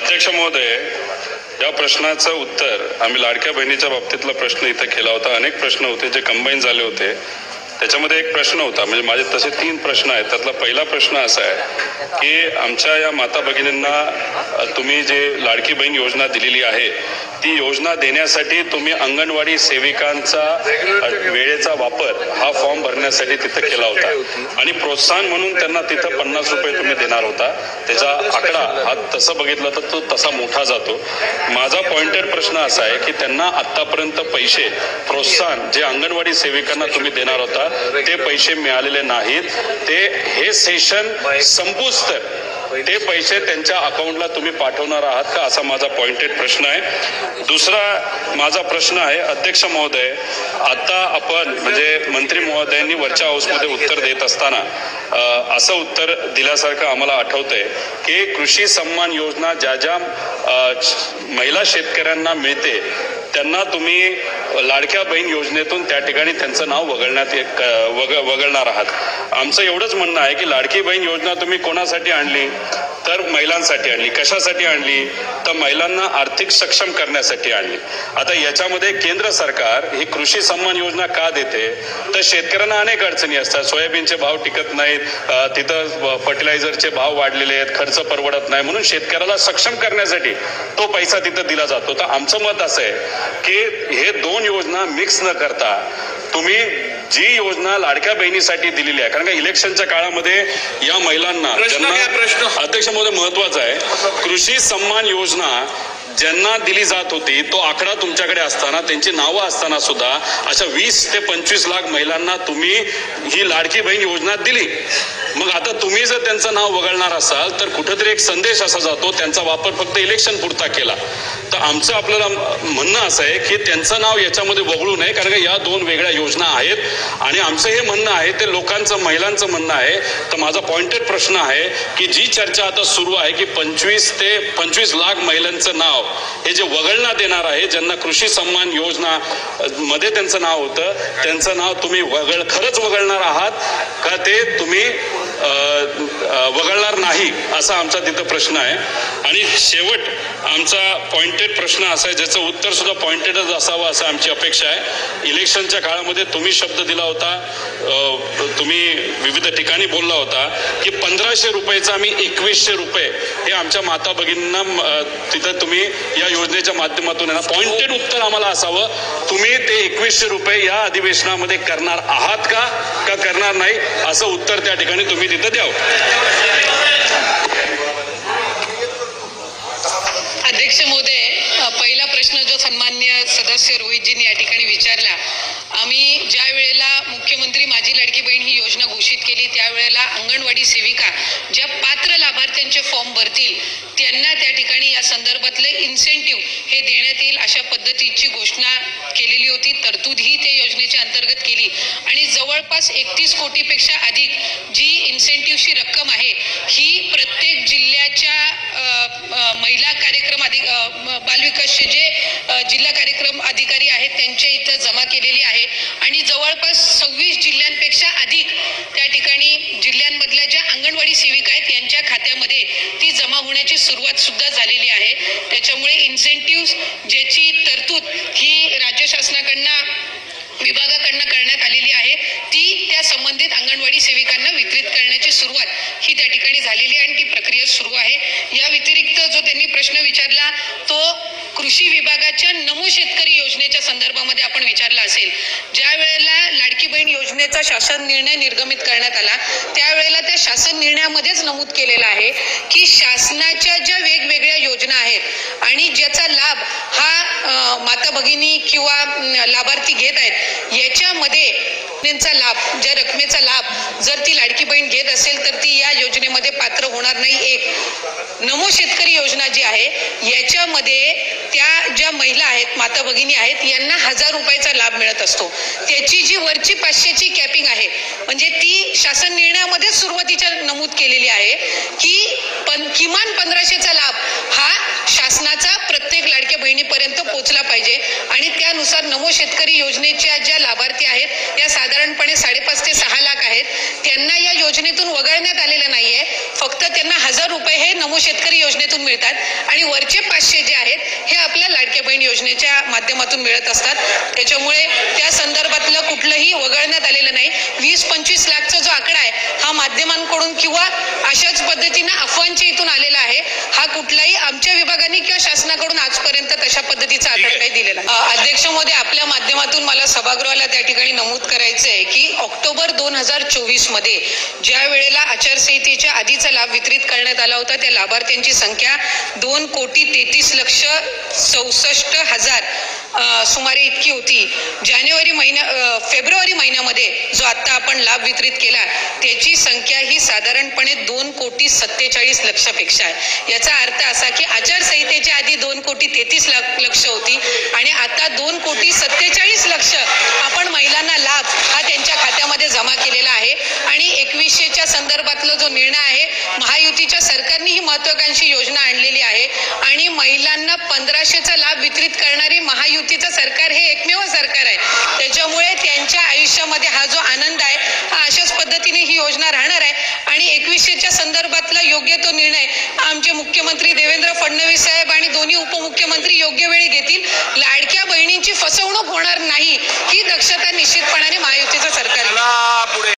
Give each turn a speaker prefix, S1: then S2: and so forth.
S1: अध्यक्ष महोदय, या प्रश्नाचं उत्तर आम्ही लाडक्या बहिणीच्या बाबतीतला प्रश्न इथं केला होता. अनेक प्रश्न होते जे कंबाईन झाले होते. त्याच्यामध्ये एक प्रश्न होता, म्हणजे माझे तसे 3 प्रश्न आहेत. त्यातला पहिला प्रश्न असा आहे की आमच्या या माता भगिनींना तुम्ही जे लाडकी बहीण योजना दिलेली आहे ती योजना देण्यासाठी तुम्ही अंगणवाडी सेविकांचा वेळेचा वापर हा फॉर्म भरण्यासाठी तिथं केला होता आणि प्रोत्साहन म्हणून त्यांना तिथं 50 रुपये तुम्ही देणार होता. त्याचा आकडा हा तसं बघितलं तर तो तसा मोठा जातो. माझा पॉइंटेड प्रश्न असा आहे की त्यांना आतापर्यंत पैसे प्रोत्साहन जे अंगणवाडी सेविकांना तुम्ही देणार होता ते पैसे मिळालेले नाहीत. ते हे सेशन संपूस तर ते पैसे त्यांच्या अकाउंटला तुम्ही पाठवणार आहात का, असा माझा पॉइंटेड प्रश्न आहे. दुसरा माझा प्रश्न आहे, अध्यक्ष महोदय, आता आपण म्हणजे मंत्री महोदयांनी वरच्या हाऊसमध्ये उत्तर देत असताना असं उत्तर दिल्यासारखं आम्हाला आठवतंय की कृषी सन्मान योजना ज्या ज्या महिला शेतकऱ्यांना मिळते त्यांना तुम्ही लाडक्या बहीण योजनेतून त्या ठिकाणी त्यांचं नाव वगळणार आहात. आमचं एवढंच म्हणणं आहे की लाडकी बहीण योजना तुम्ही कोणासाठी आणली तर महिलांसाठी आणली. कशासाठी आणली तर महिलांना आर्थिक सक्षम करण्यासाठी आणली. आता याच्यामध्ये केंद्र सरकार ही कृषी सन्मान योजना का देते तर शेतकऱ्यांना अनेक अडचणी असतात. सोयाबीनचे भाव टिकत नाहीत, तिथं फर्टिलायझरचे भाव वाढलेले आहेत, खर्च परवडत नाही, म्हणून शेतकऱ्याला सक्षम करण्यासाठी तो पैसा तिथं दिला जातो. तर आमचं मत असं आहे की हे 2 योजना मिक्स न करता तुम्ही जी योजना लाडक्या बहिणीसाठी दिलेली आहे, कारण का इलेक्शनच्या काळामध्ये या महिलांना अध्यक्ष महोदय महत्वाचं आहे, कृषी सन्मान योजना ज्यांना दिली जात होती तो आकडा तुमच्याकडे असताना त्यांची नावं असताना सुद्धा अशा 20 ते 25 लाख महिलांना तुम्ही ही लाडकी बहीण योजना दिली. मग आता तुम्ही जर त्यांचं नाव वगळणार असाल तर कुठेतरी एक संदेश असा जातो त्यांचा वापर फक्त इलेक्शन पुरता केला. तर आमचं आपल्याला म्हणणं असं आहे की त्यांचं नाव याच्यामध्ये वगळू नये, कारण का या 2 वेगळ्या योजना आहेत आणि आमचं हे म्हणणं आहे ते लोकांचं महिलांचं म्हणणं आहे. तर माझा पॉइंटेड प्रश्न आहे की जी चर्चा आता सुरू आहे की 25 ते 25 लाख महिलांचं नाव हे जे वगळण्यात येणार आहे, ज्यांना कृषी सन्मान योजना मध्ये त्यांचं नाव होतं त्यांचं नाव तुम्ही खरंच वगळणार आहात का ते तुम्ही वगळणार नाही, असा आमचा तिथं प्रश्न आहे. आणि शेवट आमचा पॉइंटेड प्रश्न असा आहे ज्याचं उत्तर सुद्धा पॉइंटेडच असावं असं आमची अपेक्षा आहे. इलेक्शनच्या काळामध्ये तुम्ही शब्द दिला होता, तुम्ही विविध ठिकाणी बोलला होता की 1500 रुपयाचा आम्ही 2100 रुपये हे आमच्या माता भगिनींना तिथं तुम्ही या योजनेच्या माध्यमातून पॉइंटेड उत्तर आम्हाला असावं, तुम्ही ते 2100 रुपये या अधिवेशनामध्ये करणार आहात का करणार नाही, असं उत्तर त्या ठिकाणी तुम्ही तिथं द्यावं.
S2: अध्यक्ष महोदय, पहिला प्रश्न जो सन्मान्य सदस्य रोहितजींनी या ठिकाणी विचारला, आम्ही ज्या वेळेला मुख्यमंत्री माझी लाडकी बहीण ही योजना घोषित केली त्यावेळेला अंगणवाडी सेविका ज्या पात्र लाभार्थ्यांचे फॉर्म भरतील त्यांना त्या ठिकाणी या संदर्भातले इन्सेंटिव्ह हे देण्यात येईल अशा पद्धतीची घोषणा केलेली होती. तरतूद ही त्या योजनेच्या अंतर्गत केली आणि जवळपास 31 कोटीपेक्षा अधिक जी इन्सेंटिव्हची रक्कम आहे ही प्रत्येक जिल्ह्याच्या महिला कार्यक्रम बालविकासचे जे जिल्हा कार्यक्रम अधिकारी आहेत त्यांच्या इथं जमा केलेली आहे आणि जवळपास 26 जिल्ह्यांपेक्षा अधिक त्या ठिकाणी जिल्ह्यांमधल्या ज्या अंगणवाडी सेविका आहेत यांच्या खात्यामध्ये ती जमा होण्याची सुरुवात सुद्धा झालेली आहे. त्याच्यामुळे इन्सेंटिव्ह ज्याची तरतूद ही राज्य शासनाकडनं विभागाकडनं करण्यात आलेली आहे ती त्या संबंधित अंगणवाडी सेविकांना वितरित करण्याची सुरुवात ही त्या ठिकाणी झालेली आहे आणि ती प्रक्रिया सुरू आहे. या व्यतिरिक्त जो त्यांनी प्रश्न विचारला तो कृषी विभागाच्या नमो शेतकरी योजनेच्या संदर्भामध्ये आपण विचारला असेल. ज्या वेळेला लाडकी बहीण योजनेचा शासन निर्णय निर्गमित करण्यात आला त्यावेळेला त्या शासन निर्णयामध्येच नमूद केलेलं आहे की शासनाच्या ज्या वेगवेगळ्या योजना आहेत आणि ज्याचा लाभ हा माता भगिनी किंवा लाभार्थी घेत आहेत याच्यामध्ये त्यांचा लाभ ज्या रकमेचा लाभ जर ती लाडकी बहीण घेत असेल तर ती या योजनेमध्ये पात्र होणार नाही. एक नमो शेतकरी योजना जी आहे याच्यामध्ये त्या ज्या महिला आहेत माता भगिनी आहेत यांना 1000 रुपयाचा लाभ मिळत असतो. त्याची जी वरची 500ची कॅपिंग आहे म्हणजे ती शासन निर्णयामध्ये सुरुवातीच्या नमूद केलेली आहे की किमान 1500चा लाभ हा शासनाचा प्रत्येक लाडक्या बहिणीपर्यंत पोहोचला पाहिजे आणि त्यानुसार नमो शेतकरी योजनेच्या ज्या लाभार्थी आहेत या साधारणपणे 5.5 ते 6 लाख आहेत. त्यांना या योजनेतून वगळण्यात आलेलं नाहीये, फक्त तर त्यांना 1000 रुपये हे नमो शेतकरी योजनेतून मिळतात आणि वरचे 500 जे आहेत हे आपल्या लाडक्या बहीण योजनेच्या माध्यमातून मिळत असतात. त्याच्यामुळे त्या संदर्भातलं कुठलंही वगळण्यात आलेलं नाही. 20-25 लाखचा जो आकडा आहे हा माध्यमांकडून किंवा अशाच पद्धतीनं अफवांच्या इथून आलेला आहे. हा कुठलाही आमच्या विभागाने किंवा शासनाकडून आजपर्यंत तशा पद्धतीचा आकडा काही दिलेला नाही. अध्यक्ष महोदय, आपल्या माध्यमातून मला सभागृहाला त्या ठिकाणी नमूद करायचं आहे की ऑक्टोबर 2024 मध्ये ज्या वेळेला आचारसंहितेच्या आधीचा लाभ वितरित करण्यात आला होता त्या लाभार्थ्यांची संख्या 2,33,64,000 सुमारे इतकी होती. फेब्रुवारी महिन्यामध्ये जो आता आपण लाभ वितरित केला त्याची संख्या ही साधारणपणे 2,47,00,000 आहे. याचा अर्थ असा की आचारसंहितेच्या आधी 2,33,00,000 होती आणि आता 2,47,00,000 आपण महिलांना लाभ हा त्यांच्या खात्यामध्ये जमा केलेला आहे. आणि 2100च्या संदर्भातला जो निर्णय आहे, महायुतीच्या सरकारने ही महत्वाकांक्षी योजना आणलेली आहे आणि महिलांना 1500चा लाभ वितरित करणारी महायुतीचं सरकार हे एकमेव सरकार आहे. त्याच्यामुळे त्यांच्या आयुष्यामध्ये हा जो आनंद आहे हा अशाच पद्धतीने ही योजना राहणार आहे. आणि 2100च्या संदर्भातला योग्य तो निर्णय आमचे मुख्यमंत्री देवेंद्र फडणवीस साहेब आणि दोन्ही उपमुख्यमंत्री योग्य वेळी घेतील. लाडक्या बहिणींची फसवणूक होणार नाही ही दक्षता निश्चितपणाने